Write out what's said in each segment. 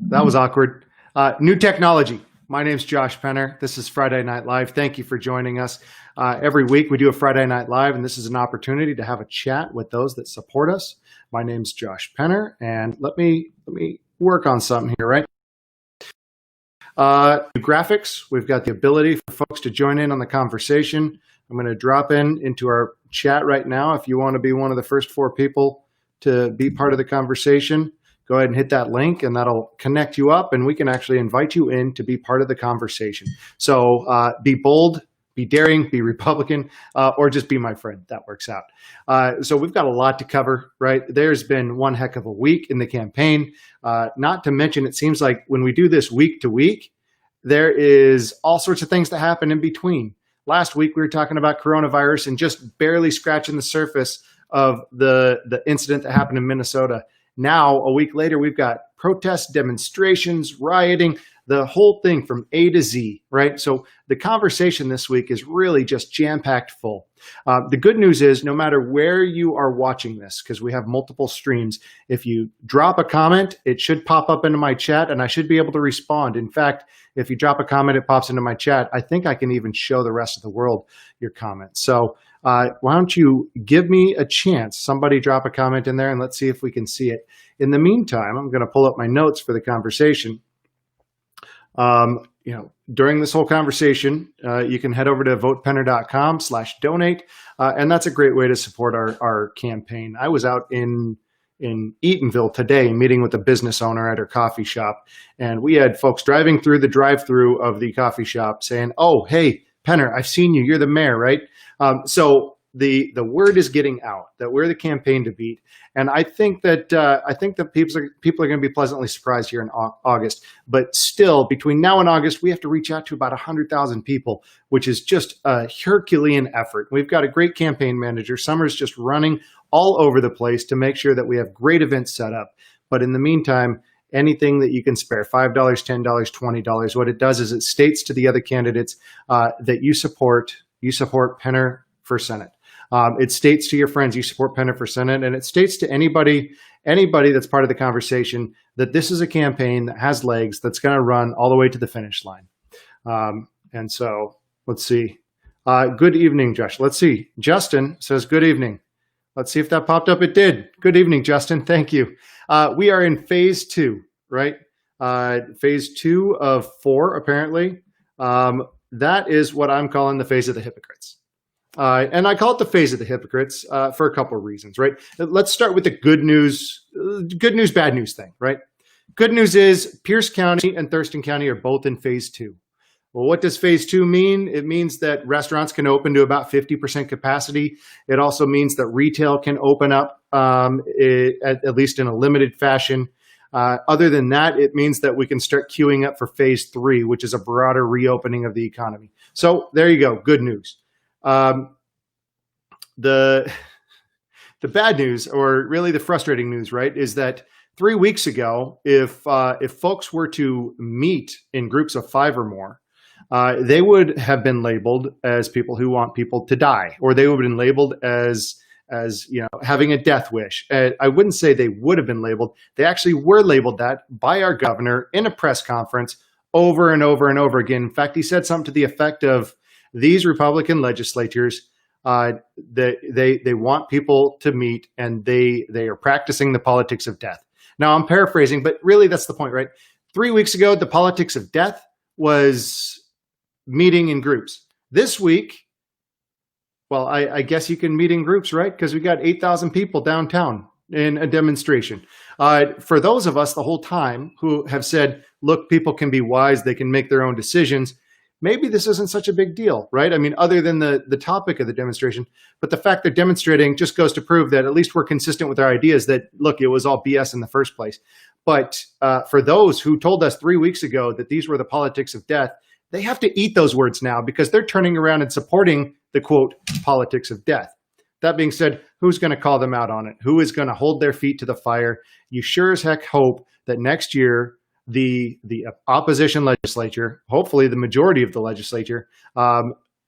That was awkward. New technology. My name's Josh Penner. This is Friday Night Live. Thank you for joining us. Every week we do a Friday Night Live, and this is an opportunity to have a chat with those that support us. My name's Josh Penner, and let me work on something here, right? New graphics. We've got the ability for folks to join in on the conversation. I'm going to drop into our chat right now. If you want to be one of the first 4 people to be part of the conversation, go ahead and hit that link and that'll connect you up and we can actually invite you in to be part of the conversation. So be bold, be daring, be Republican, or just be my friend. That works out. So we've got a lot to cover, right? There's been one heck of a week in the campaign. Not to mention, it seems like when we do this week to week, there is all sorts of things that happen in between. Last week, we were talking about coronavirus and just barely scratching the surface of the incident that happened in Minnesota. Now, a week later, we've got protests, demonstrations, rioting, the whole thing from A to Z, right? So the conversation this week is really just jam-packed full. The good news is no matter where you are watching this, because we have multiple streams, if you drop a comment, it should pop up into my chat and I should be able to respond. In fact, if you drop a comment, it pops into my chat. I think I can even show the rest of the world your comments. So why don't you give me a chance? Somebody drop a comment in there and let's see if we can see it. In the meantime, I'm going to pull up my notes for the conversation. During this whole conversation, you can head over to votepenner.com/donate. And that's a great way to support our campaign. I was out in Eatonville today meeting with a business owner at her coffee shop. And we had folks driving through the drive-through of the coffee shop saying, "Oh, hey, Penner, I've seen you. You're the mayor, right?" So the word is getting out that we're the campaign to beat. And I think that people are going to be pleasantly surprised here in August. But still, between now and August, we have to reach out to about 100,000 people, which is just a Herculean effort. We've got a great campaign manager. Summer's just running all over the place to make sure that we have great events set up. But in the meantime, anything that you can spare, $5, $10, $20, what it does is it states to the other candidates that you support Penner for Senate. It states to your friends you support Penner for Senate, and it states to anybody that's part of the conversation that this is a campaign that has legs, that's going to run all the way to the finish line. And so let's see. Good evening, Josh. Let's see. Justin says good evening. Let's see if that popped up. It did. Good evening, Justin. Thank you. We are in phase 2, right? Phase 2 of 4, apparently. That is what I'm calling the phase of the hypocrites. And I call it the phase of the hypocrites for a couple of reasons, right? Let's start with the good news, bad news thing, right? Good news is Pierce County and Thurston County are both in phase 2. Well, what does phase 2 mean? It means that restaurants can open to about 50% capacity. It also means that retail can open up at least in a limited fashion. Other than that, it means that we can start queuing up for phase 3, which is a broader reopening of the economy. So there you go. Good news. The bad news, or really the frustrating news, right, is that 3 weeks ago, if folks were to meet in groups of 5 or more, they would have been labeled as people who want people to die, or they would have been labeled as having a death wish. I wouldn't say they would have been labeled. They actually were labeled that by our governor in a press conference over and over and over again. In fact, he said something to the effect of, these Republican legislatures, they want people to meet, and they are practicing the politics of death. Now, I'm paraphrasing, but really that's the point, right? 3 weeks ago, the politics of death was meeting in groups. This week, well, I guess you can meet in groups, right? Because we got 8,000 people downtown in a demonstration. For those of us the whole time who have said, look, people can be wise, they can make their own decisions, maybe this isn't such a big deal, right? I mean, other than the topic of the demonstration, but the fact they're demonstrating just goes to prove that at least we're consistent with our ideas that, look, it was all BS in the first place. But for those who told us 3 weeks ago that these were the politics of death, they have to eat those words now because they're turning around and supporting the, quote, politics of death. That being said, who's going to call them out on it? Who is going to hold their feet to the fire? You sure as heck hope that next year, the opposition legislature, hopefully the majority of the legislature,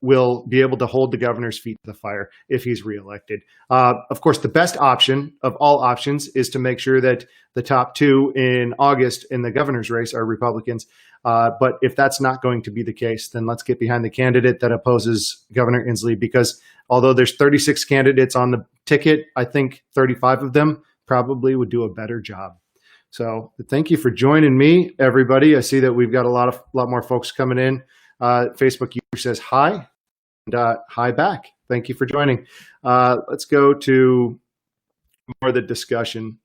will be able to hold the governor's feet to the fire if he's reelected. Of course, the best option of all options is to make sure that the top two in August in the governor's race are Republicans. But if that's not going to be the case, then let's get behind the candidate that opposes Governor Inslee, because although there's 36 candidates on the ticket, I think 35 of them probably would do a better job. So thank you for joining me, everybody. I see that we've got a lot more folks coming in. Facebook user says hi, and hi back. Thank you for joining. Let's go to more of the discussion,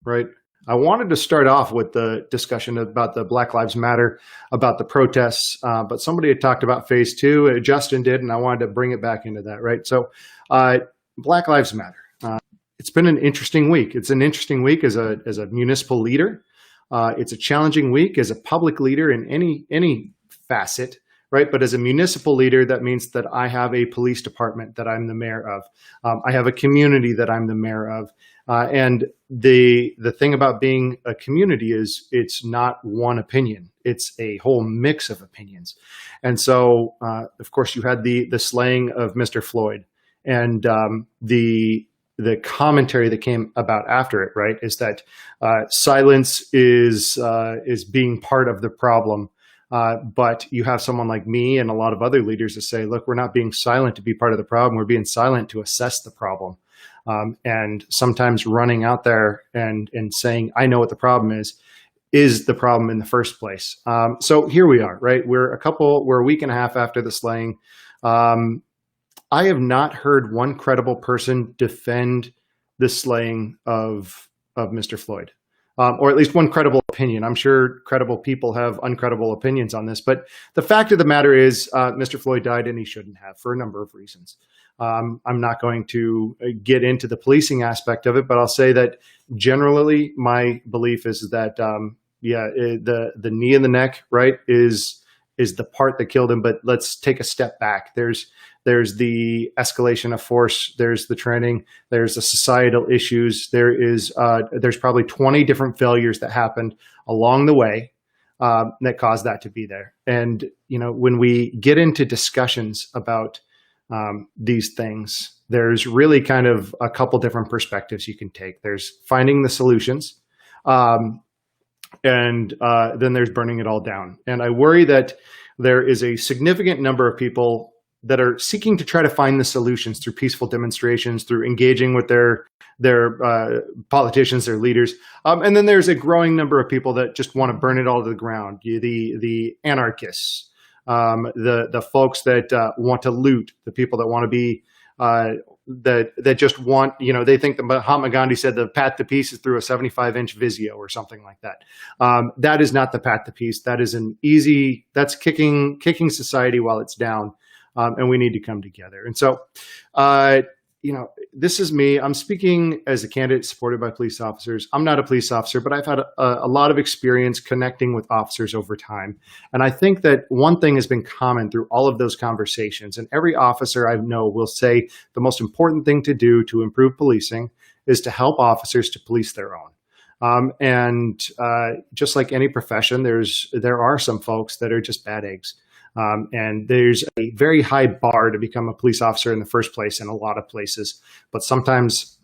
right? I wanted to start off with the discussion about the Black Lives Matter, about the protests, but somebody had talked about phase two. Justin did, and I wanted to bring it back into that, right? So Black Lives Matter. It's been an interesting week. It's an interesting week as a municipal leader. It's a challenging week as a public leader in any facet, right? But as a municipal leader, that means that I have a police department that I'm the mayor of. I have a community that I'm the mayor of. And the thing about being a community is it's not one opinion. It's a whole mix of opinions. And so, of course, you had the slaying of Mr. Floyd, and the commentary that came about after it, right, is that silence is being part of the problem. But you have someone like me and a lot of other leaders that say, look, we're not being silent to be part of the problem. We're being silent to assess the problem. And sometimes running out there and saying, I know what the problem is the problem in the first place. So here we are, right? We're a week and a half after the slaying. I have not heard one credible person defend the slaying of Mr. Floyd, or at least one credible opinion. I'm sure credible people have uncredible opinions on this, but the fact of the matter is Mr. Floyd died, and he shouldn't have, for a number of reasons. I'm not going to get into the policing aspect of it, but I'll say that generally my belief is that, the knee in the neck, right, is the part that killed him. But let's take a step back. There's the escalation of force. There's the training. There's the societal issues. There's probably 20 different failures that happened along the way that caused that to be there. And, when we get into discussions about these things, there's really kind of a couple different perspectives you can take. There's finding the solutions, and then there's burning it all down. And I worry that there is a significant number of people that are seeking to try to find the solutions through peaceful demonstrations, through engaging with their politicians, their leaders. And then there's a growing number of people that just want to burn it all to the ground. The anarchists, the folks that want to loot, the people that want to be, that just want, they think that Mahatma Gandhi said the path to peace is through a 75-inch Vizio or something like that. That is not the path to peace. That is that's kicking society while it's down. And we need to come together. And so, this is me. I'm speaking as a candidate supported by police officers. I'm not a police officer, but I've had a lot of experience connecting with officers over time. And I think that one thing has been common through all of those conversations, and every officer I know will say the most important thing to do to improve policing is to help officers to police their own. And just like any profession, there are some folks that are just bad eggs. And there's a very high bar to become a police officer in the first place in a lot of places. But sometimes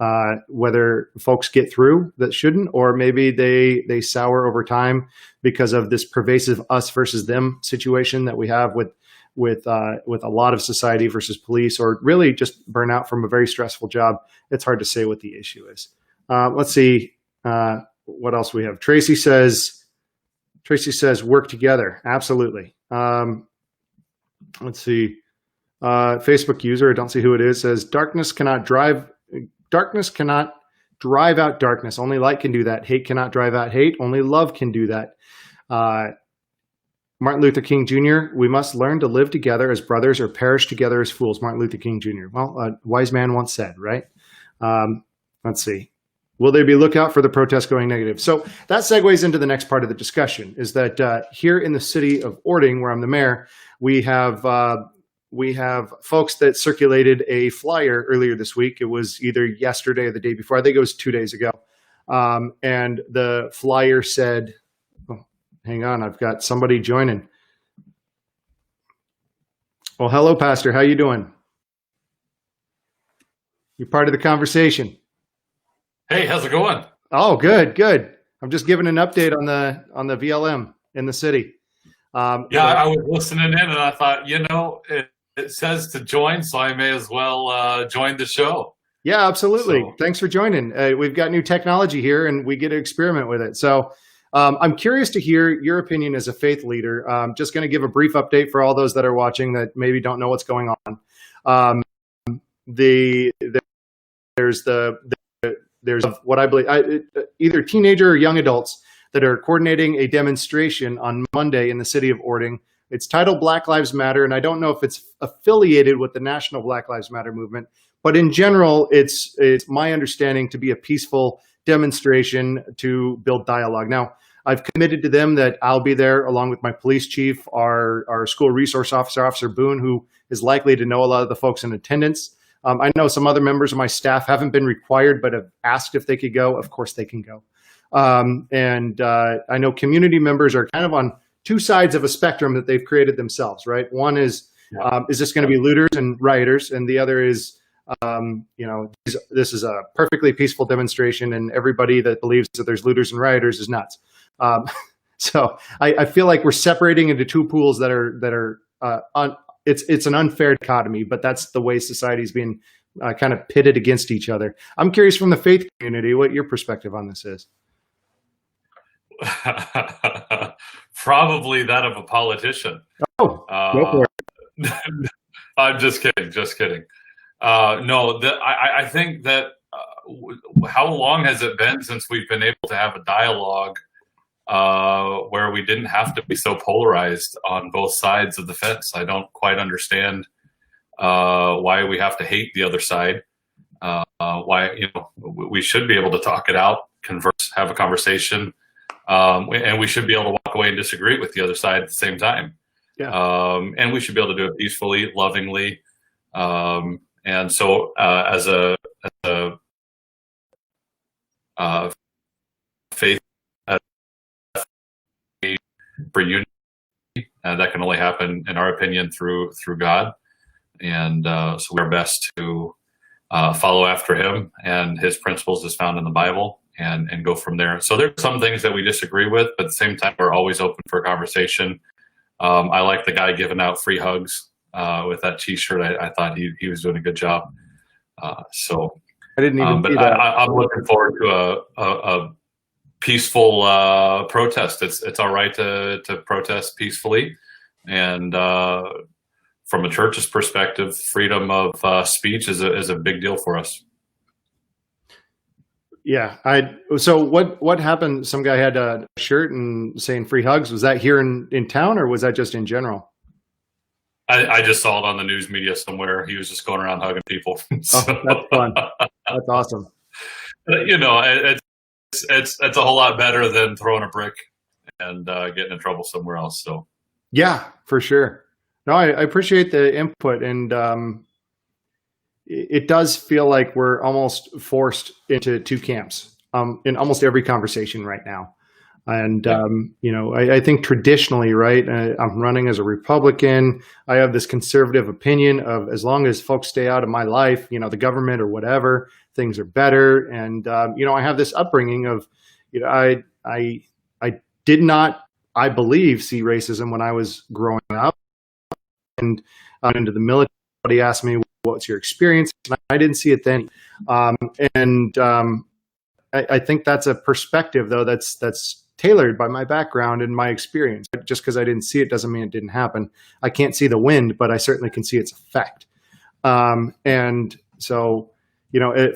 whether folks get through that shouldn't, or maybe they sour over time because of this pervasive us versus them situation that we have with a lot of society versus police, or really just burnout from a very stressful job. It's hard to say what the issue is. Let's see what else we have. Tracy says work together. Absolutely. Let's see. Facebook user, I don't see who it is, says darkness cannot drive out darkness. Only light can do that. Hate cannot drive out hate. Only love can do that. Martin Luther King Jr., we must learn to live together as brothers or perish together as fools. Martin Luther King Jr. Well, a wise man once said, right? Let's see. Will there be lookout for the protest going negative? So that segues into the next part of the discussion, is that here in the city of Orting, where I'm the mayor, we have folks that circulated a flyer earlier this week. It was either yesterday or the day before. I think it was 2 days ago. And the flyer said, hang on, I've got somebody joining. Well, hello, Pastor. How you doing? You're part of the conversation. Hey, how's it going? Oh, good, good. I'm just giving an update on the VLM in the city. Yeah, So I was listening in and I thought, it says to join, so I may as well join the show. yeah, absolutely. So, Thanks for joining. We've got new technology here, and we get to experiment with it. So I'm curious to hear your opinion as a faith leader. Just going to give a brief update for all those that are watching that maybe don't know what's going on. Um, the, the there's the there's what I believe either teenager or young adults that are coordinating a demonstration on Monday in the city of Ording. It's titled Black Lives Matter, and I don't know if it's affiliated with the National Black Lives Matter movement, but in general, it's my understanding to be a peaceful demonstration to build dialogue. Now, I've committed to them that I'll be there along with my police chief, our school resource officer, Officer Boone, who is likely to know a lot of the folks in attendance. I know some other members of my staff haven't been required, but have asked if they could go. Of course, they can go. And I know community members are kind of on two sides of a spectrum that they've created themselves, right? One is this going to be looters and rioters? And the other is, this is a perfectly peaceful demonstration, and everybody that believes that there's looters and rioters is nuts. Um, so I feel like we're separating into two pools that are it's an unfair dichotomy, but that's the way society's being kind of pitted against each other. I'm curious from the faith community what your perspective on this is. probably that of a politician. Oh, go Uh, for I'm just kidding, just kidding. No, I think that how long has it been since we've been able to have a dialogue where we didn't have to be so polarized on both sides of the fence? I don't quite understand why we have to hate the other side. Why we should be able to talk it out, converse, have a conversation, and we should be able to walk away and disagree with the other side at the same time. Yeah. And we should be able to do it peacefully, lovingly. And so, as a faith for unity, that can only happen, in our opinion, through God. And so we're best to follow after Him and His principles as found in the Bible, and go from there. So there's some things that we disagree with, but at the same time, we're always open for a conversation. I like the guy giving out free hugs with that T-shirt. I thought he was doing a good job. So I didn't even but see that. I'm looking forward to a peaceful protest. It's all right to protest peacefully, and from a church's perspective, freedom of speech is a big deal for us. Yeah. So what happened? Some guy had a shirt and saying free hugs. Was that here in town, or was that just in general? I just saw it on the news media somewhere. He was just going around hugging people. Oh, that's fun. That's awesome. It's a whole lot better than throwing a brick and getting in trouble somewhere else. So Yeah, for sure. No, I appreciate the input, and it does feel like we're almost forced into two camps in almost every conversation right now. And, I think traditionally, right, I'm running as a Republican. I have this conservative opinion of as long as folks stay out of my life, the government or whatever, things are better. And, I have this upbringing of, I did not, I believe, see racism when I was growing up. And into the military, somebody asked me, what's your experience? And I didn't see it then. I think that's a perspective, though, that's tailored by my background and my experience. Just because I didn't see it doesn't mean it didn't happen. I can't see the wind, but I certainly can see its effect. And so,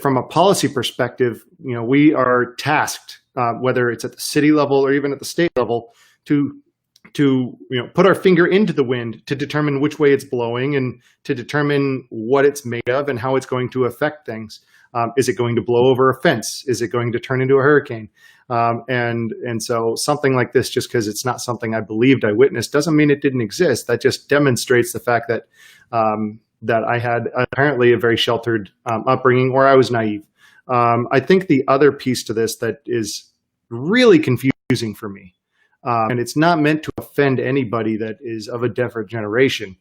from a policy perspective, we are tasked, whether it's at the city level or even at the state level, to put our finger into the wind to determine which way it's blowing and to determine what it's made of and how it's going to affect things. Is it going to blow over a fence? Is it going to turn into a hurricane? And so something like this, just because it's not something I believed I witnessed, doesn't mean it didn't exist. That just demonstrates the fact that that I had apparently a very sheltered upbringing, or I was naive. I think the other piece to this that is really confusing for me, and it's not meant to offend anybody that is of a different generation,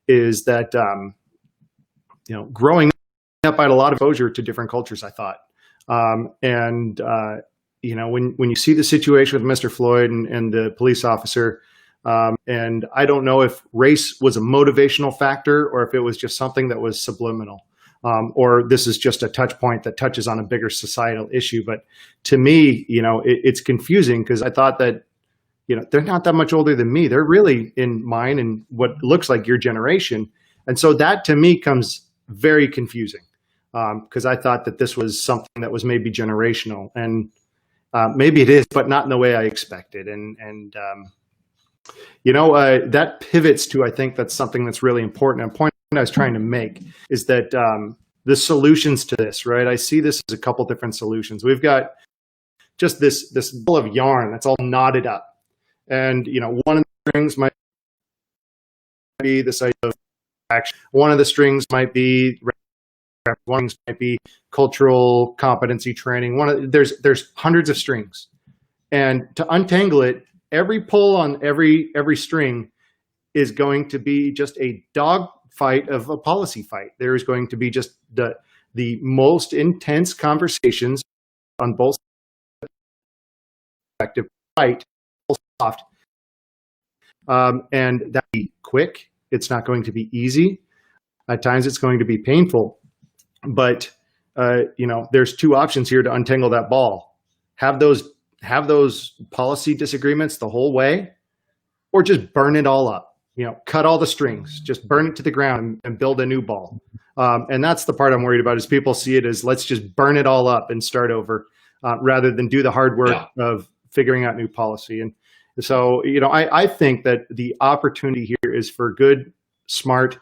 is that growing up, I had a lot of exposure to different cultures, I thought. When you see the situation with Mr. Floyd and the police officer, and I don't know if race was a motivational factor or if it was just something that was subliminal, or this is just a touch point that touches on a bigger societal issue. But to me, it's confusing because I thought that, they're not that much older than me. They're really in mine and what looks like your generation. And so that to me comes very confusing. Because I thought that this was something that was maybe generational, and maybe it is, but not in the way I expected. That pivots to, I think that's something that's really important. A point I was trying to make is that the solutions to this, right? I see this as a couple different solutions. We've got just this ball of yarn that's all knotted up, and one of the strings might be this idea of action. One of the strings might be cultural competency training. There's hundreds of strings, and to untangle it, every pull on every string is going to be just a dog fight of a policy fight. There is going to be just the most intense conversations on both effective fight, soft, and that be quick. It's not going to be easy. At times, it's going to be painful. But there's two options here to untangle that ball: have those policy disagreements the whole way, or just burn it all up. Cut all the strings, just burn it to the ground and build a new ball. And that's the part I'm worried about. Is people see it as let's just burn it all up and start over, rather than do the hard work of figuring out new policy. And so I think that the opportunity here is for good, smart,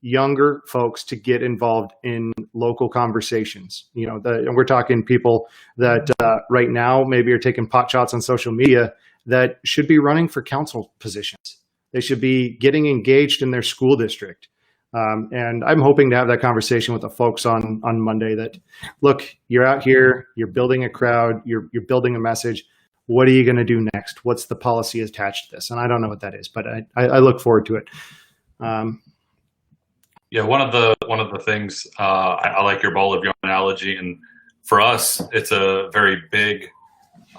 younger folks to get involved in local conversations. And we're talking people that right now maybe are taking pot shots on social media that should be running for council positions. They should be getting engaged in their school district. And I'm hoping to have that conversation with the folks on Monday that, look, you're out here, you're building a crowd, you're building a message. What are you going to do next? What's the policy attached to this? And I don't know what that is, but I look forward to it. Yeah, one of the things I like your ball of yarn analogy, and for us, it's a very big,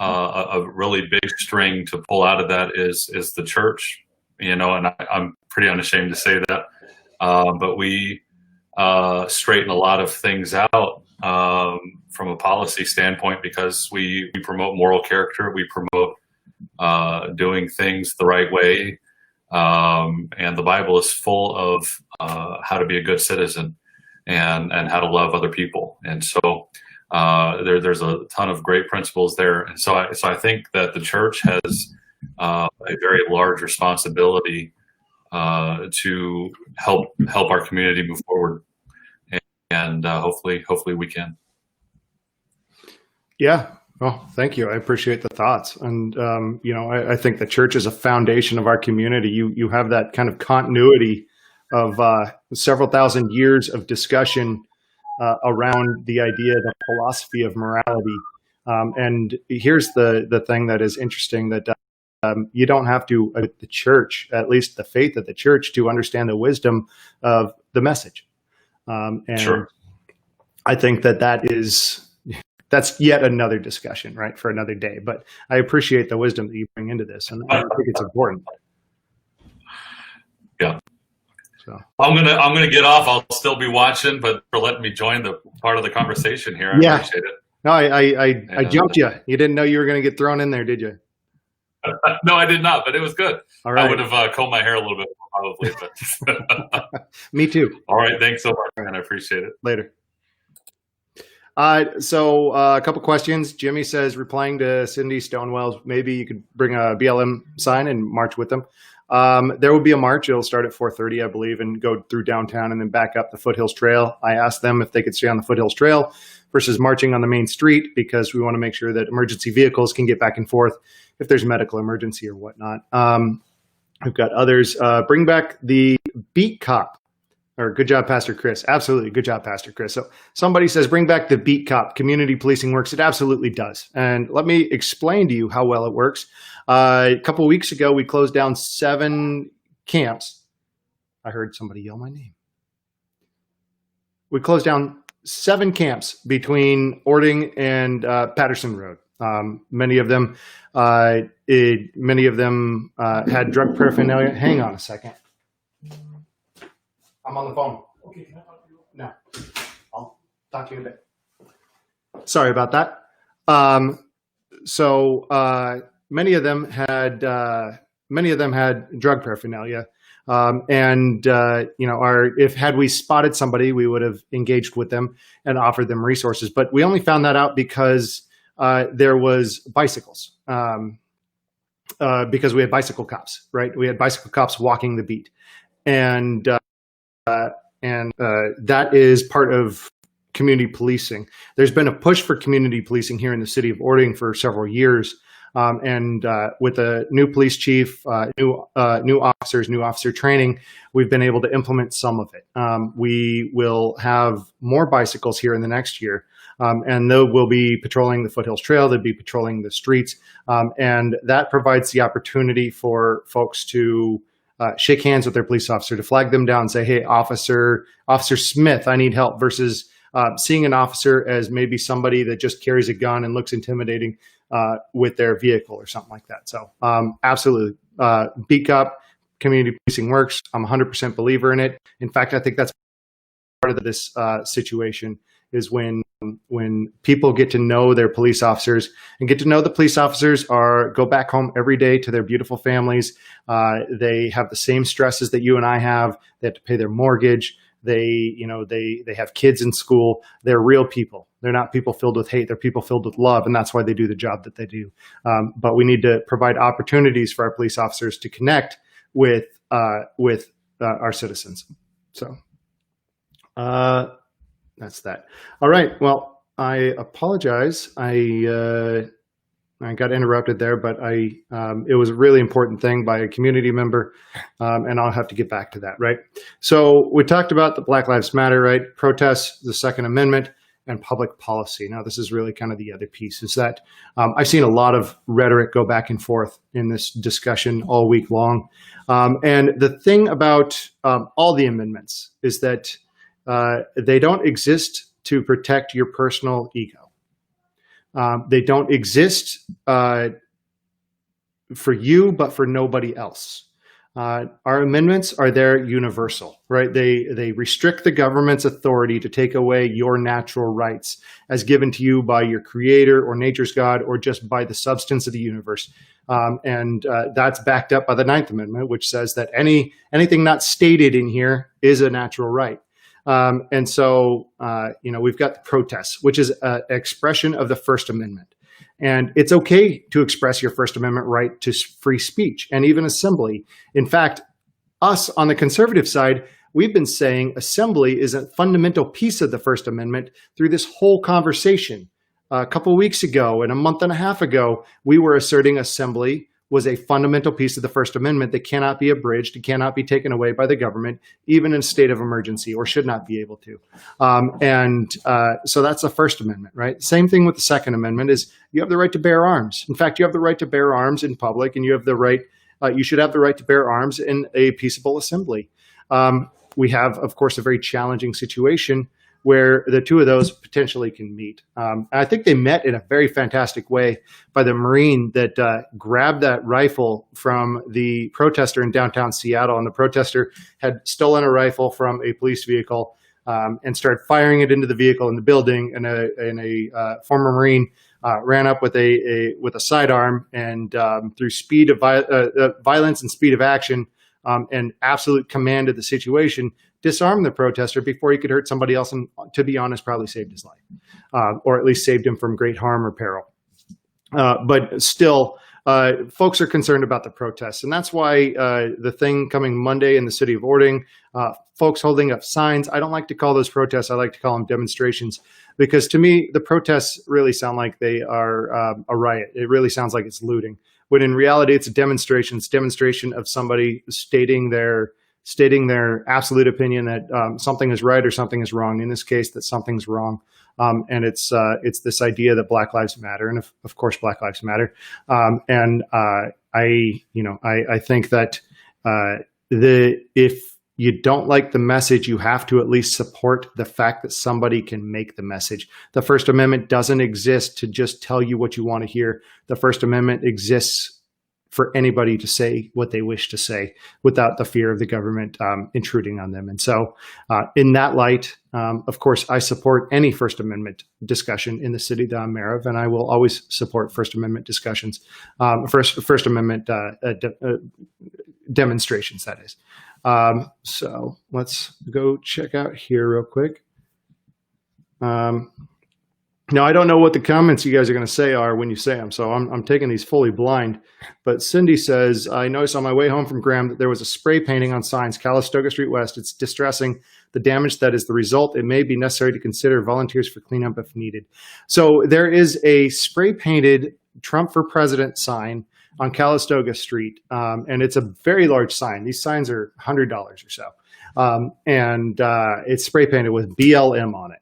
a really big string to pull out of that is the church, and I'm pretty unashamed to say that, but we straighten a lot of things out from a policy standpoint because we promote moral character, we promote doing things the right way. And the Bible is full of how to be a good citizen and how to love other people. And so there's a ton of great principles there. And so I think that the church has a very large responsibility to help our community move forward. And hopefully we can. Yeah. Well, thank you. I appreciate the thoughts. And, I think the church is a foundation of our community. You have that kind of continuity of several thousand years of discussion around the idea, the philosophy of morality. And here's the thing that is interesting, that you don't have to, the church, at least the faith of the church, to understand the wisdom of the message. And sure. I think that's yet another discussion, right, for another day. But I appreciate the wisdom that you bring into this, and I think it's important. Yeah. So I'm gonna get off. I'll still be watching, but for letting me join the part of the conversation here, I appreciate it. No, I jumped you. You didn't know you were going to get thrown in there, did you? No, I did not, but it was good. All right. I would have combed my hair a little bit more, probably. But Me too. All right. Thanks so much, man. I appreciate it. Later. So a couple questions. Jimmy says, replying to Cindy Stonewell, maybe you could bring a BLM sign and march with them. There will be a march. It'll start at 4:30, I believe, and go through downtown and then back up the Foothills Trail. I asked them if they could stay on the Foothills Trail versus marching on the main street, because we want to make sure that emergency vehicles can get back and forth if there's medical emergency or whatnot. I've got others. Bring back the beat cop. Or good job, Pastor Chris. Absolutely. Good job, Pastor Chris. So somebody says, bring back the beat cop. Community policing works. It absolutely does. And let me explain to you how well it works. A couple of weeks ago, we closed down 7 camps I heard somebody yell my name. We closed down 7 camps between Ording and Patterson Road. Many of them had drug paraphernalia. Hang on a second. I'm on the phone. Okay, can I talk to you? No, I'll talk to you in a bit. Sorry about that. Many of them had drug paraphernalia, had we spotted somebody, we would have engaged with them and offered them resources. But we only found that out because there was bicycles, because we had bicycle cops, right? We had bicycle cops walking the beat, and that is part of community policing. There's been a push for community policing here in the city of Ording for several years. With a new police chief, new officers, new officer training, we've been able to implement some of it. We will have more bicycles here in the next year, and they will be patrolling the Foothills Trail. They'll be patrolling the streets, and that provides the opportunity for folks to shake hands with their police officer, to flag them down and say, "Hey, Officer Smith, I need help," versus seeing an officer as maybe somebody that just carries a gun and looks intimidating with their vehicle or something like that. So absolutely, beat up, community policing works. I'm 100% believer in it. In fact, I think that's part of this situation is when people get to know their police officers and get to know the police officers go back home every day to their beautiful families. They have the same stresses that you and I have. They have to pay their mortgage. They have kids in school. They're real people. They're not people filled with hate. They're people filled with love, and that's why they do the job that they do. But we need to provide opportunities for our police officers to connect with our citizens. So that's that. All right. Well, I apologize. I got interrupted there, but it was a really important thing by a community member, and I'll have to get back to that, right? So we talked about the Black Lives Matter, right? Protests, the Second Amendment, and public policy. Now, this is really kind of the other piece, is that I've seen a lot of rhetoric go back and forth in this discussion all week long. And the thing about all the amendments is that they don't exist to protect your personal ego. They don't exist for you, but for nobody else. Our amendments are there universal, right? They restrict the government's authority to take away your natural rights as given to you by your creator or nature's God or just by the substance of the universe. That's backed up by the 9th Amendment, which says that anything not stated in here is a natural right. We've got the protests, which is an expression of the First Amendment. And it's okay to express your First Amendment right to free speech and even assembly. In fact, us on the conservative side, we've been saying assembly is a fundamental piece of the First Amendment through this whole conversation. A couple of weeks ago and a month and a half ago, we were asserting assembly was a fundamental piece of the First Amendment that cannot be abridged, it cannot be taken away by the government, even in a state of emergency, or should not be able to. So that's the First Amendment, right? Same thing with the Second Amendment is you have the right to bear arms. In fact, you have the right to bear arms in public, and you have the right, you should have the right to bear arms in a peaceable assembly. We have, of course, a very challenging situation where the two of those potentially can meet. I think they met in a very fantastic way by the Marine that grabbed that rifle from the protester in downtown Seattle. And the protester had stolen a rifle from a police vehicle and started firing it into the vehicle in the building. And a former Marine ran up with a sidearm and through speed of violence and speed of action and absolute command of the situation, disarmed the protester before he could hurt somebody else, and to be honest, probably saved his life, or at least saved him from great harm or peril. But still, folks are concerned about the protests, and that's why the thing coming Monday in the city of Ording, folks holding up signs. I don't like to call those protests. I like to call them demonstrations, because to me, the protests really sound like they are a riot. It really sounds like it's looting, when in reality, it's a demonstration. It's a demonstration of somebody stating their absolute opinion that something is right or something is wrong. In this case, that something's wrong, and it's this idea that Black Lives Matter, and of course Black Lives Matter. I think that if you don't like the message, you have to at least support the fact that somebody can make the message. The First Amendment doesn't exist to just tell you what you want to hear. The First Amendment exists for anybody to say what they wish to say without the fear of the government intruding on them. And so in that light, of course, I support any First Amendment discussion in the city that I'm mayor of, and I will always support First Amendment discussions, First Amendment demonstrations, that is. So let's go check out here real quick. Now, I don't know what the comments you guys are going to say are when you say them, so I'm taking these fully blind. But Cindy says, I noticed on my way home from Graham that there was a spray painting on signs, Calistoga Street West. It's distressing, the damage that is the result. It may be necessary to consider volunteers for cleanup if needed. So there is a spray painted Trump for President sign on Calistoga Street, and it's a very large sign. These signs are $100 or so, and it's spray painted with BLM on it.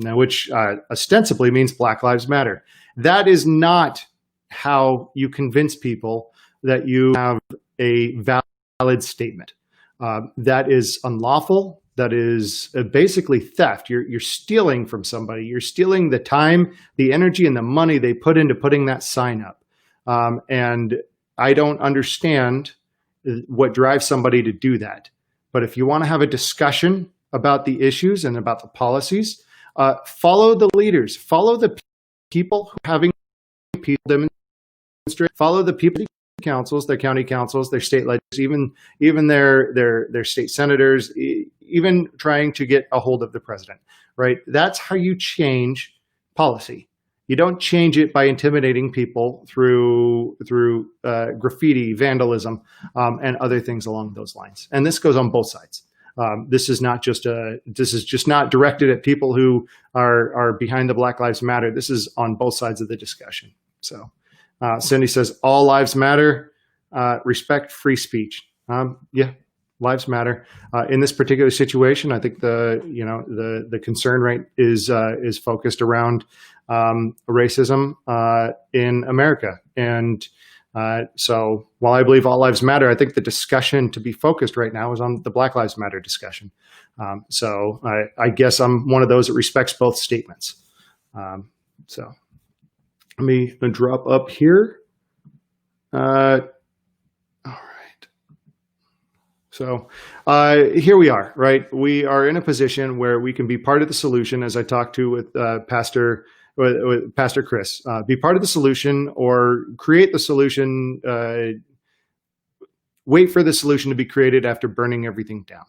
Now, which ostensibly means Black Lives Matter. That is not how you convince people that you have a valid statement. That is unlawful. That is basically theft. You're stealing from somebody. You're stealing the time, the energy, and the money they put into putting that sign up. And I don't understand what drives somebody to do that. But if you want to have a discussion about the issues and about the policies, follow the leaders, follow the people who are having people demonstrate, follow the people, councils, their county councils, their state legislators, even their state senators, even trying to get a hold of the president, right? That's how you change policy. You don't change it by intimidating people through graffiti, vandalism, and other things along those lines. And this goes on both sides. This is just not directed at people who are behind the Black Lives Matter. This is on both sides of the discussion. So Cindy says, all lives matter, respect free speech. Yeah, lives matter. In this particular situation, I think the concern rate is focused around racism in America. And so while I believe all lives matter, I think the discussion to be focused right now is on the Black Lives Matter discussion. So I guess I'm one of those that respects both statements. So let me drop up here. All right. So here we are, right? We are in a position where we can be part of the solution, as I talked to with Pastor Chris. Be part of the solution or create the solution, wait for the solution to be created after burning everything down.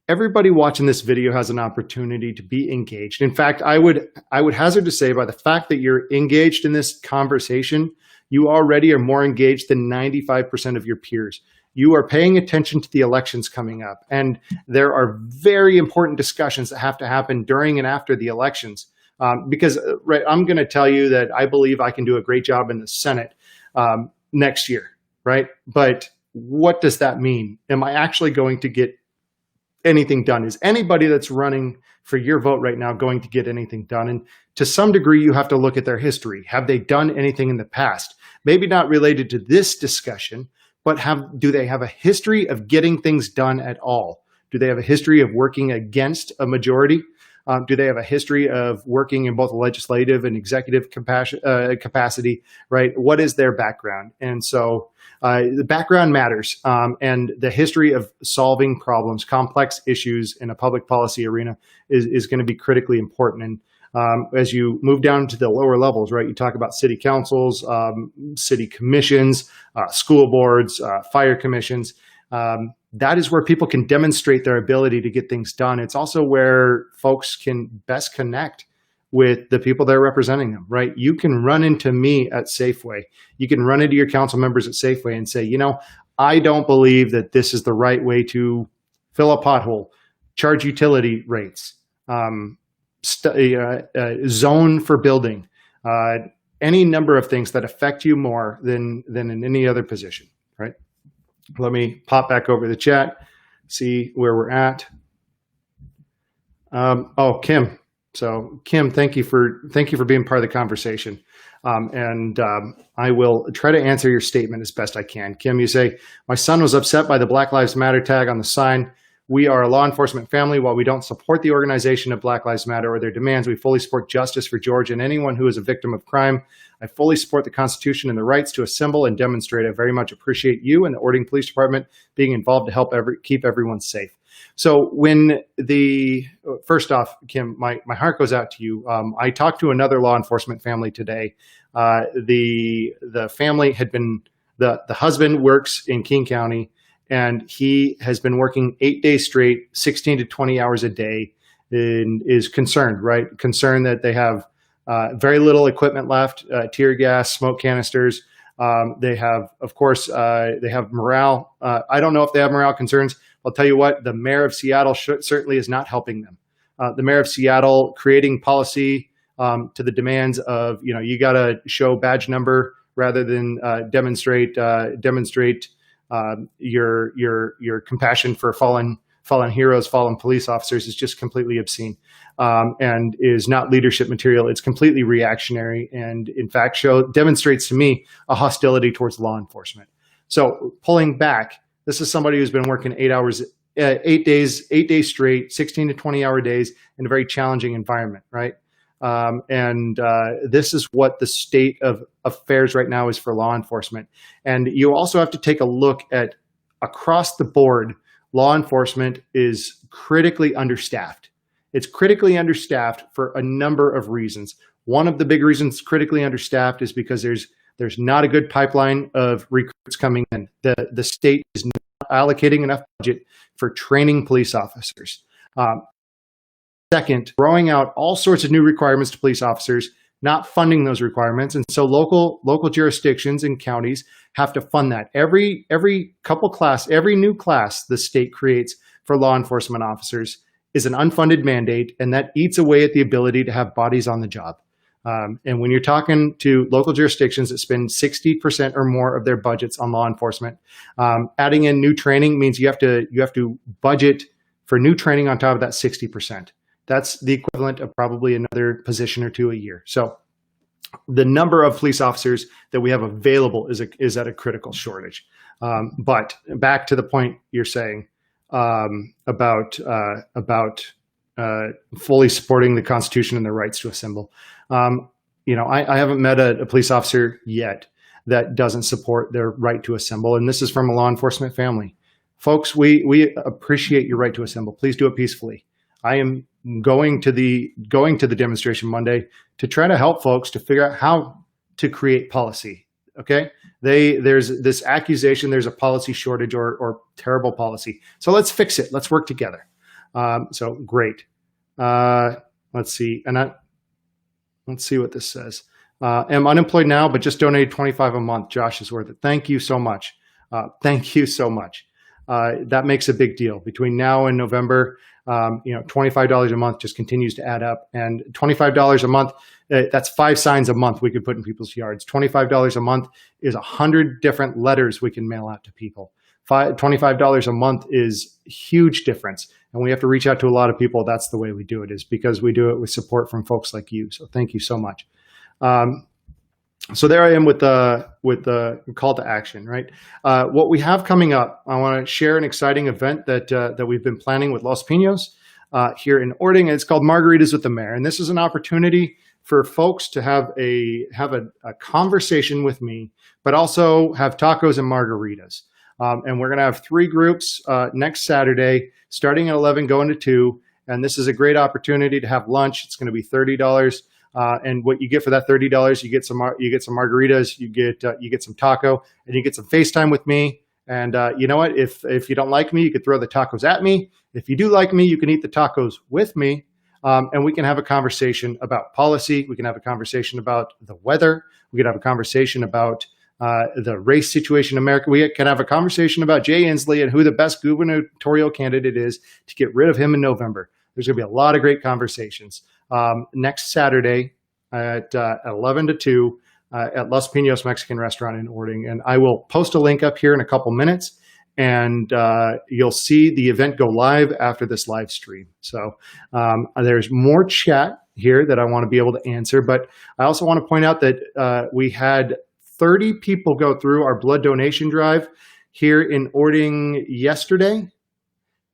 Everybody watching this video has an opportunity to be engaged. In fact, I would hazard to say by the fact that you're engaged in this conversation, you already are more engaged than 95% of your peers. You are paying attention to the elections coming up, and there are very important discussions that have to happen during and after the elections. Because right, I'm going to tell you that I believe I can do a great job in the Senate next year, right? But what does that mean? Am I actually going to get anything done? Is anybody that's running for your vote right now going to get anything done? And to some degree, you have to look at their history. Have they done anything in the past? Maybe not related to this discussion, but do they have a history of getting things done at all? Do they have a history of working against a majority? Do they have a history of working in both legislative and executive capacity, right? What is their background? And so the background matters, and the history of solving problems, complex issues in a public policy arena is going to be critically important. And as you move down to the lower levels, right, you talk about city councils, city commissions, school boards, fire commissions. That is where people can demonstrate their ability to get things done. It's also where folks can best connect with the people that are representing them, right? You can run into me at Safeway. You can run into your council members at Safeway and say, I don't believe that this is the right way to fill a pothole, charge utility rates, zone for building, any number of things that affect you more than in any other position, right? Let me pop back over the chat, see where we're at. Kim. So Kim, thank you for being part of the conversation. I will try to answer your statement as best I can. Kim, you say, my son was upset by the Black Lives Matter tag on the sign. We are a law enforcement family. While we don't support the organization of Black Lives Matter or their demands, we fully support justice for George and anyone who is a victim of crime. I fully support the Constitution and the rights to assemble and demonstrate. I very much appreciate you and the Orting Police Department being involved to help keep everyone safe. So first off, Kim, my heart goes out to you. I talked to another law enforcement family today. The family had been, the husband works in King County, and he has been working 8 days straight, 16 to 20 hours a day, and is concerned, right? Concerned that they have very little equipment left, tear gas, smoke canisters. They have, of course, they have morale. I don't know if they have morale concerns. I'll tell you what, the mayor of Seattle certainly is not helping them. The mayor of Seattle creating policy to the demands of, you got to show badge number rather than demonstrate your compassion for fallen heroes, fallen police officers is just completely obscene, and is not leadership material. It's completely reactionary, and in fact demonstrates to me a hostility towards law enforcement. So pulling back, this is somebody who's been working 8 days straight, 16 to 20 hour days in a very challenging environment, right? This is what the state of affairs right now is for law enforcement. And you also have to take a look at across the board, law enforcement is critically understaffed. It's critically understaffed for a number of reasons. One of the big reasons critically understaffed is because there's not a good pipeline of recruits coming in. The state is not allocating enough budget for training police officers. Second, throwing out all sorts of new requirements to police officers, not funding those requirements. And so local jurisdictions and counties have to fund that. Every new class the state creates for law enforcement officers is an unfunded mandate, and that eats away at the ability to have bodies on the job. And when you're talking to local jurisdictions that spend 60% or more of their budgets on law enforcement, adding in new training means you have to budget for new training on top of that 60%. That's the equivalent of probably another position or two a year. So the number of police officers that we have available is at a critical shortage. But back to the point you're saying about fully supporting the Constitution and the rights to assemble. I haven't met a police officer yet that doesn't support their right to assemble. And this is from a law enforcement family. Folks, we appreciate your right to assemble. Please do it peacefully. I am going to the demonstration Monday to try to help folks to figure out how to create policy. Okay. There's this accusation, there's a policy shortage or terrible policy. So let's fix it. Let's work together. So great. Let's see. Let's see what this says. Am unemployed now, but just donated $25 a month. Josh is worth it. Thank you so much. Thank you so much. That makes a big deal. Between now and November, $25 a month just continues to add up. And $25 a month, that's 5 signs a month we could put in people's yards. $25 a month is 100 different letters we can mail out to people. $25 a month is a huge difference. And we have to reach out to a lot of people. That's the way we do it, is because we do it with support from folks like you. So thank you so much. So there I am with the call to action, right? What we have coming up, I want to share an exciting event that we've been planning with Los Pinos here in Orting. It's called Margaritas with the Mayor, and this is an opportunity for folks to have a conversation with me, but also have tacos and margaritas. And we're going to have 3 groups next Saturday, starting at 11, going to 2. And this is a great opportunity to have lunch. It's going to be $30. And what you get for that $30, you get some margaritas, you get some taco, and you get some FaceTime with me. And you know what? If you don't like me, you could throw the tacos at me. If you do like me, you can eat the tacos with me, and we can have a conversation about policy. We can have a conversation about the weather. We can have a conversation about the race situation in America. We can have a conversation about Jay Inslee and who the best gubernatorial candidate is to get rid of him in November. There's going to be a lot of great conversations. Next Saturday at 11 to 2 at Los Pinos Mexican Restaurant in Orting. And I will post a link up here in a couple minutes, and you'll see the event go live after this live stream. So there's more chat here that I want to be able to answer, but I also want to point out that we had 30 people go through our blood donation drive here in Orting yesterday.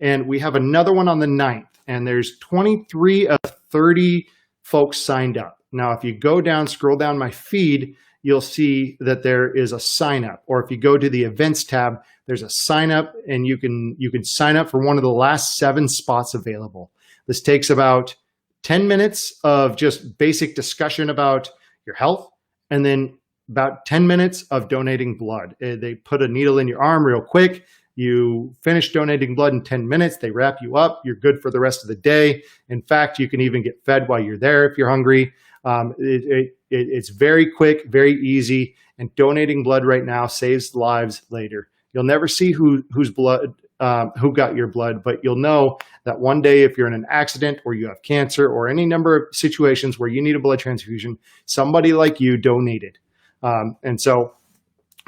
And we have another one on the 9th, and there's 23 of 30 folks signed up. Now, if you go down, scroll down my feed, you'll see that there is a sign up. Or if you go to the events tab, there's a sign up, and you can sign up for one of the last 7 spots available. This takes about 10 minutes of just basic discussion about your health, and then about 10 minutes of donating blood. They put a needle in your arm real quick. You finish donating blood in 10 minutes. They wrap you up. You're good for the rest of the day. In fact, you can even get fed while you're there if you're hungry. It's very quick, very easy, and donating blood right now saves lives later. You'll never see who got your blood, but you'll know that one day if you're in an accident or you have cancer or any number of situations where you need a blood transfusion, somebody like you donated. And so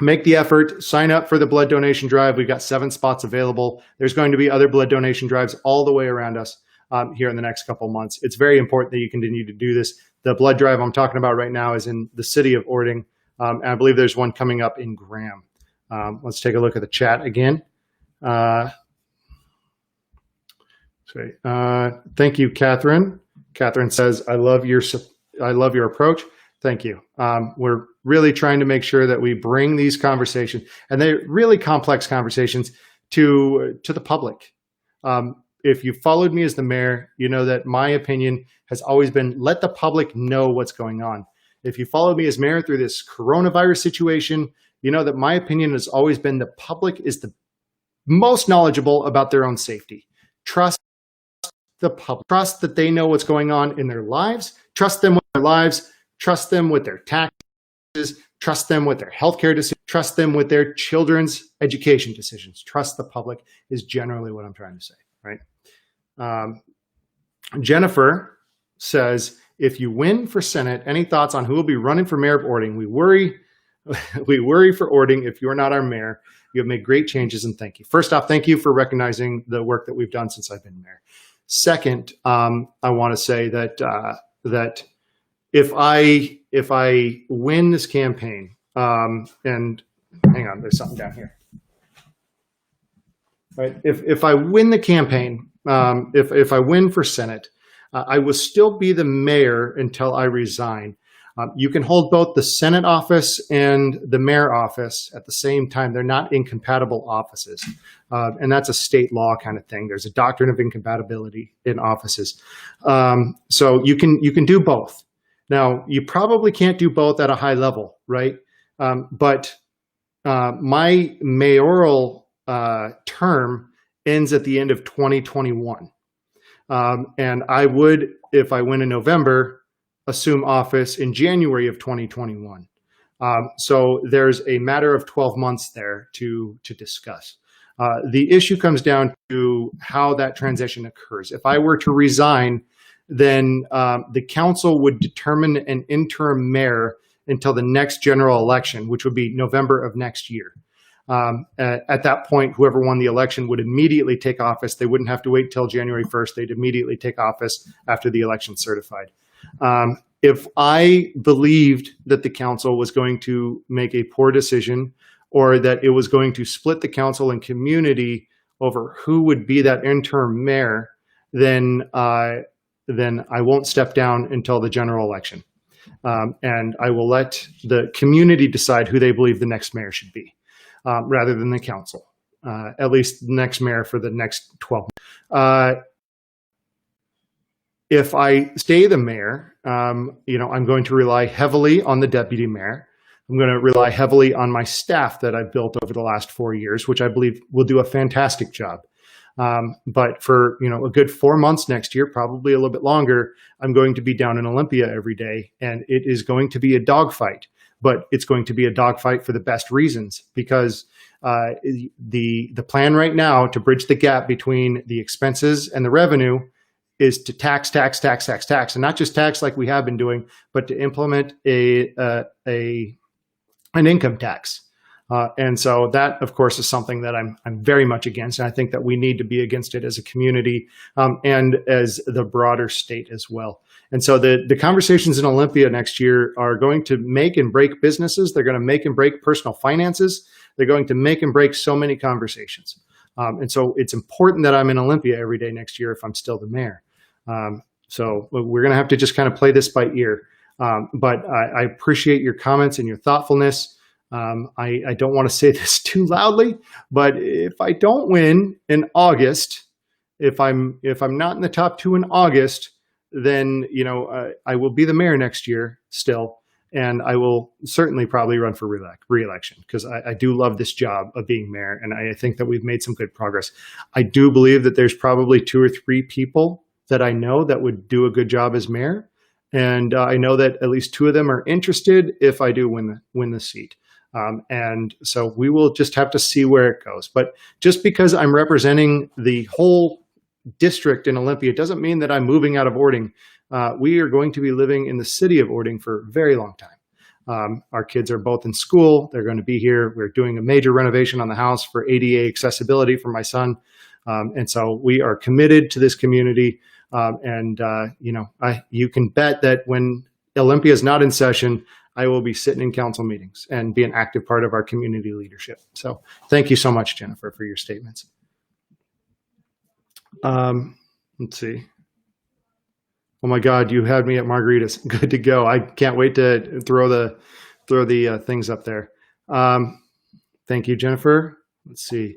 make the effort, sign up for the blood donation drive. We've got 7 spots available. There's going to be other blood donation drives all the way around us here in the next couple of months. It's very important that you continue to do this. The blood drive I'm talking about right now is in the city of Ording. And I believe there's one coming up in Graham. Let's take a look at the chat again. Thank you, Catherine. Catherine says, I love your approach. Thank you. We're really trying to make sure that we bring these conversations, and they're really complex conversations, to the public. If you followed me as the mayor, you know that my opinion has always been let the public know what's going on. If you followed me as mayor through this coronavirus situation, you know that my opinion has always been the public is the most knowledgeable about their own safety. Trust the public. Trust that they know what's going on in their lives. Trust them with their lives. Trust them with their taxes. Trust them with their healthcare decisions. Trust them with their children's education decisions. Trust the public is generally what I'm trying to say, right? Jennifer says, if you win for Senate, any thoughts on who will be running for mayor of Ording? We worry for Ording if you're not our mayor. You have made great changes, and thank you. First off, thank you for recognizing the work that we've done since I've been mayor. Second, I want to say that if I win this campaign, and hang on, there's something down here. Right? If I win the campaign, if I win for Senate, I will still be the mayor until I resign. You can hold both the Senate office and the mayor office at the same time. They're not incompatible offices. And that's a state law kind of thing. There's a doctrine of incompatibility in offices. So you can do both. Now, you probably can't do both at a high level, right? But my mayoral term ends at the end of 2021. And I would, if I win in November, assume office in January of 2021. So there's a matter of 12 months there to discuss. The issue comes down to how that transition occurs. If I were to resign, then the council would determine an interim mayor until the next general election, which would be November of next year. At that point, whoever won the election would immediately take office. They wouldn't have to wait till January 1st. They'd immediately take office after the election certified. If I believed that the council was going to make a poor decision, or that it was going to split the council and community over who would be that interim mayor, then I won't step down until the general election. And I will let the community decide who they believe the next mayor should be, rather than the council, at least the next mayor for the next 12 months. If I stay the mayor, I'm going to rely heavily on the deputy mayor. I'm going to rely heavily on my staff that I've built over the last 4 years, which I believe will do a fantastic job. But for a good 4 months next year, probably a little bit longer, I'm going to be down in Olympia every day, and it is going to be a dogfight. But it's going to be a dogfight for the best reasons, because the plan right now to bridge the gap between the expenses and the revenue is to tax, and not just tax like we have been doing, but to implement an income tax. And so that, of course, is something that I'm very much against. And I think that we need to be against it as a community and as the broader state as well. And so the conversations in Olympia next year are going to make and break businesses. They're going to make and break personal finances. They're going to make and break so many conversations. And so it's important that I'm in Olympia every day next year if I'm still the mayor. So we're going to have to just kind of play this by ear. But I appreciate your comments and your thoughtfulness. I don't want to say this too loudly, but if I don't win in August, if I'm not in the top 2 in August, then I will be the mayor next year still, and I will certainly probably run for re-election because I do love this job of being mayor, and I think that we've made some good progress. I do believe that there's probably 2 or 3 people that I know that would do a good job as mayor, and I know that at least 2 of them are interested if I do win the seat. And so we will just have to see where it goes. But just because I'm representing the whole district in Olympia doesn't mean that I'm moving out of Ording. We are going to be living in the city of Ording for a very long time. Our kids are both in school. They're going to be here. We're doing a major renovation on the house for ADA accessibility for my son. And so we are committed to this community. You can bet that when Olympia is not in session, I will be sitting in council meetings and be an active part of our community leadership. So thank you so much, Jennifer, for your statements. Let's see. Oh my God, you had me at Margaritas. Good to go. I can't wait to throw the things up there. Thank you, Jennifer. Let's see.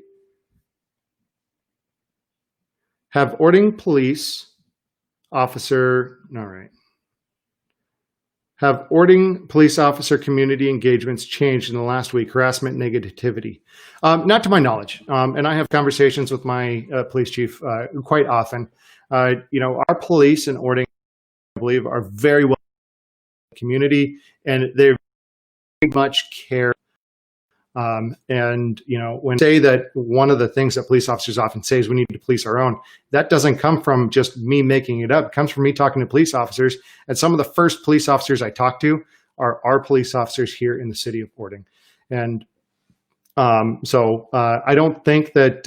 Have Ording police officer, all right. Have Ording police officer community engagements changed in the last week? Harassment, negativity? Not to my knowledge. And I have conversations with my police chief quite often. Our police in Ording, I believe, are very well in the community, and they very much care. When I say that one of the things that police officers often say is we need to police our own, that doesn't come from just me making it up. It comes from me talking to police officers. And some of the first police officers I talk to are our police officers here in the city of Ording. And so I don't think that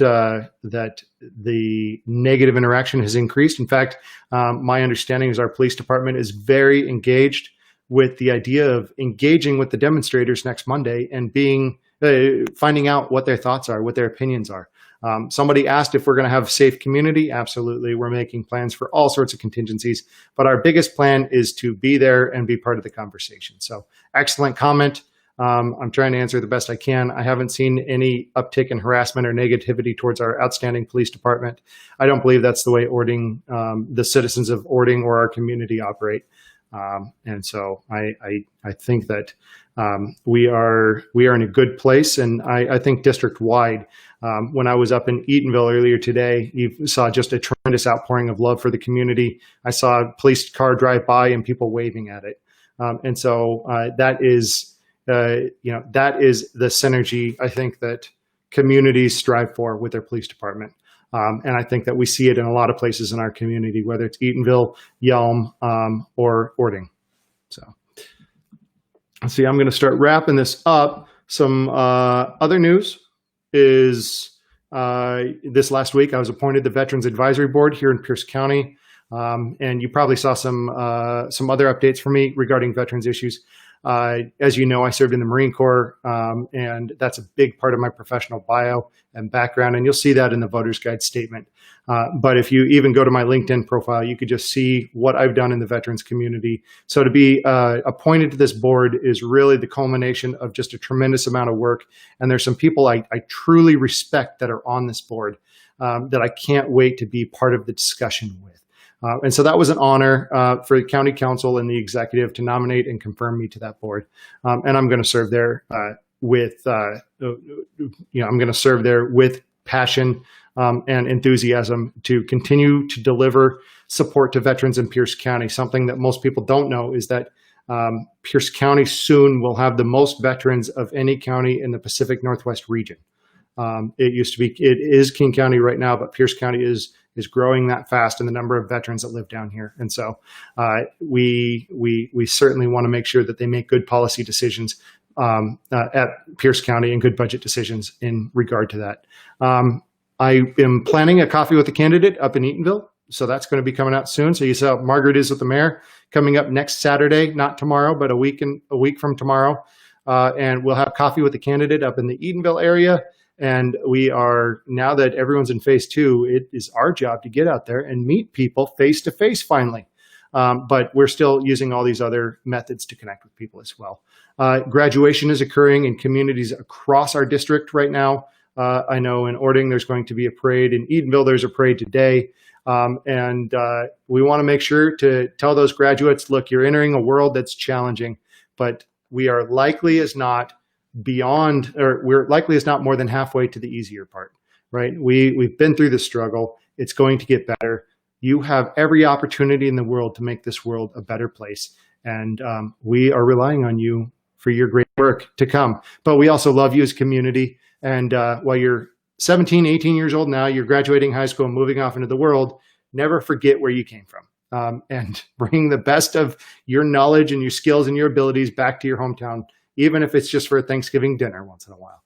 the negative interaction has increased. In fact, my understanding is our police department is very engaged with the idea of engaging with the demonstrators next Monday and finding out what their thoughts are, what their opinions are. Somebody asked if we're going to have a safe community. Absolutely. We're making plans for all sorts of contingencies, but our biggest plan is to be there and be part of the conversation. So excellent comment. I'm trying to answer the best I can. I haven't seen any uptick in harassment or negativity towards our outstanding police department. I don't believe that's the way Ording, the citizens of Ording or our community operate. And so I think that we are in a good place, and I think district wide. When I was up in Eatonville earlier today, you saw just a tremendous outpouring of love for the community. I saw a police car drive by and people waving at it, and so that is the synergy I think that communities strive for with their police department. And I think that we see it in a lot of places in our community, whether it's Eatonville, Yelm, or Ording. So let's see, I'm going to start wrapping this up. Some other news is this last week I was appointed the Veterans Advisory Board here in Pierce County. And you probably saw some other updates from me regarding veterans issues. As you know, I served in the Marine Corps, and that's a big part of my professional bio and background, and you'll see that in the Voter's Guide statement. But if you even go to my LinkedIn profile, you could just see what I've done in the veterans community. So to be appointed to this board is really the culmination of just a tremendous amount of work, and there's some people I truly respect that are on this board that I can't wait to be part of the discussion with. And so that was an honor for the county council and the executive to nominate and confirm me to that board. And I'm going to serve there with passion and enthusiasm to continue to deliver support to veterans in Pierce County. Something that most people don't know is that Pierce County soon will have the most veterans of any county in the Pacific Northwest region. It is King County right now, but Pierce County is growing that fast in the number of veterans that live down here. And so we certainly want to make sure that they make good policy decisions at Pierce County and good budget decisions in regard to that. I am planning a coffee with a candidate up in Eatonville. So that's going to be coming out soon. So you saw Margaritas with the mayor coming up next Saturday, not tomorrow, but a week from tomorrow. And we'll have coffee with the candidate up in the Eatonville area. And we are, now that everyone's in phase 2, it is our job to get out there and meet people face to face finally. But we're still using all these other methods to connect with people as well. Graduation is occurring in communities across our district right now. I know in Ording there's going to be a parade. In Edenville there's a parade today. And we want to make sure to tell those graduates, look, you're entering a world that's challenging, but we are likely as not we're likely as not more than halfway to the easier part, right? We've been through the struggle. It's going to get better. You have every opportunity in the world to make this world a better place. And we are relying on you for your great work to come. But we also love you as a community. And while you're 17, 18 years old now, you're graduating high school and moving off into the world, never forget where you came from, and bring the best of your knowledge and your skills and your abilities back to your hometown, even if it's just for a Thanksgiving dinner once in a while.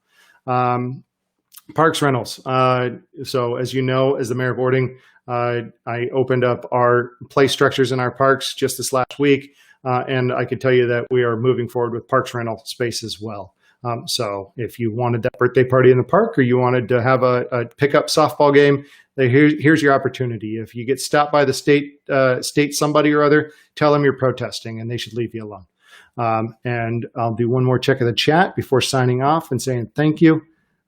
Parks rentals. So as you know, as the mayor of Ording, I opened up our play structures in our parks just this last week. And I can tell you that we are moving forward with parks rental space as well. So if you wanted that birthday party in the park, or you wanted to have a pickup softball game, here's your opportunity. If you get stopped by the state somebody or other, tell them you're protesting and they should leave you alone. And I'll do one more check of the chat before signing off and saying thank you.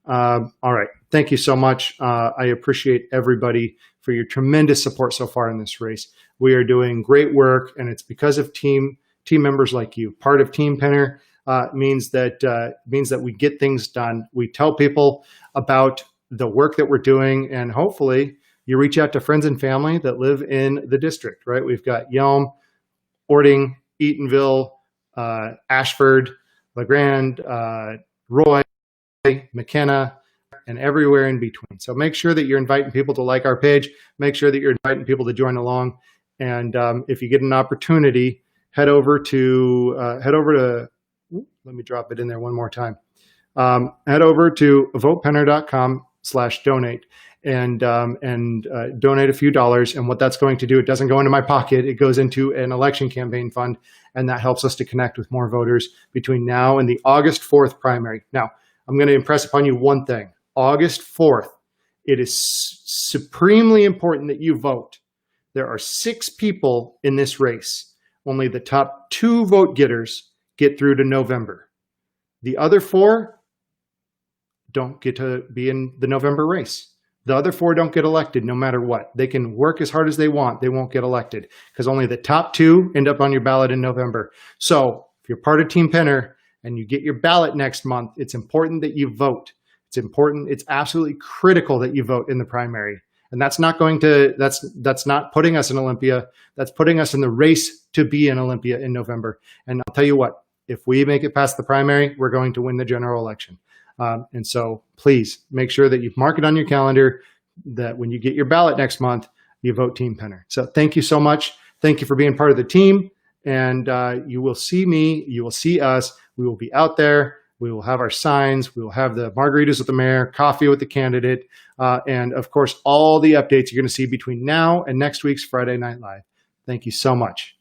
All right. Thank you so much. I appreciate everybody for your tremendous support so far in this race. We are doing great work, and it's because of team members like you. Part of Team Penner means that we get things done. We tell people about the work that we're doing, and hopefully you reach out to friends and family that live in the district, right? We've got Yelm, Ording, Eatonville, Ashford, LeGrand, Roy, McKenna, and everywhere in between. So make sure that you're inviting people to like our page. Make sure that you're inviting people to join along. And if you get an opportunity, head over to, let me drop it in there one more time. Head over to votepenner.com/donate and donate a few dollars. And what that's going to do, it doesn't go into my pocket. It goes into an election campaign fund. And that helps us to connect with more voters between now and the August 4th primary. Now, I'm going to impress upon you one thing. August 4th, it is supremely important that you vote. There are 6 people in this race. Only the top 2 vote getters get through to November. The other 4 don't get to be in the November race. The other 4 don't get elected no matter what. They can work as hard as they want. They won't get elected because only the top 2 end up on your ballot in November. So if you're part of Team Penner and you get your ballot next month, it's important that you vote. It's important. It's absolutely critical that you vote in the primary. And that's not putting us in Olympia. That's putting us in the race to be in Olympia in November. And I'll tell you what, if we make it past the primary, we're going to win the general election. And so please make sure that you mark it on your calendar that when you get your ballot next month, you vote Team Penner. So thank you so much. Thank you for being part of the team. And you will see me, you will see us. We will be out there. We will have our signs. We will have the margaritas with the mayor, coffee with the candidate, and of course, all the updates you're going to see between now and next week's Friday Night Live. Thank you so much.